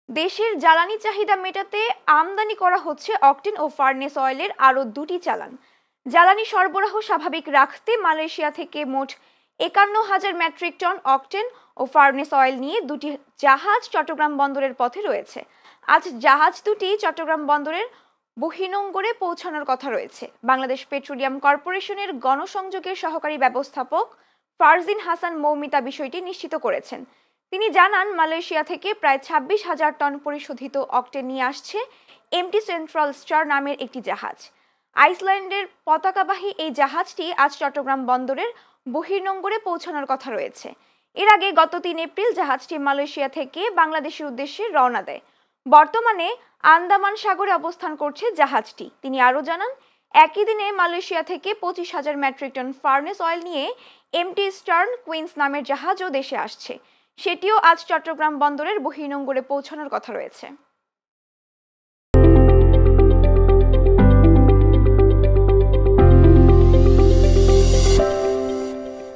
দেশের জ্বালানি চাহিদা মেটাতে আমদানি করা হচ্ছে অকটেন ও ফার্নেস অয়েলের আরও দুটি চালান। জ্বালানি সরবরাহ স্বাভাবিক রাখতে মালয়েশিয়া থেকে মোট ৫১,০০০ মেট্রিক টন অকটেন ও ফার্নেস অয়েল নিয়ে দুটি জাহাজ চট্টগ্রাম বন্দরের পথে রয়েছে। আজ জাহাজ দুটি চট্টগ্রাম বন্দরের বহিনোঙ্গরে পৌঁছানোর কথা রয়েছে। বাংলাদেশ পেট্রোলিয়াম কর্পোরেশনের গণসংযোগের সহকারী ব্যবস্থাপক ফারজিন হাসান মৌমিতা বিষয়টি নিশ্চিত করেছেন। তিনি জানান, মালয়েশিয়া থেকে প্রায় ২৬,০০০ টন পরিশোধিত অকটেন নিয়ে আসছে এমটি সেন্ট্রাল স্টার নামের একটি জাহাজ। আইসল্যান্ডের পতাকাবাহী এই জাহাজটি আজ চট্টগ্রাম বন্দরের বহির্নোঙ্গরে পৌঁছানোর কথা রয়েছে। এর আগে গত ৩ এপ্রিল জাহাজটি মালয়েশিয়া থেকে বাংলাদেশের উদ্দেশ্যে রওনা দেয়। বর্তমানে আন্দামান সাগরে অবস্থান করছে জাহাজটি। তিনি আরও জানান, একই দিনে মালয়েশিয়া থেকে ২৫,০০০ মেট্রিক টন ফার্নেস অয়েল নিয়ে এমটি স্টার্ন কুইন্স নামের জাহাজও দেশে আসছে। সেটিও আজ চট্টগ্রাম বন্দরের বহির্নোঙ্গরে পৌঁছানোর কথা রয়েছে।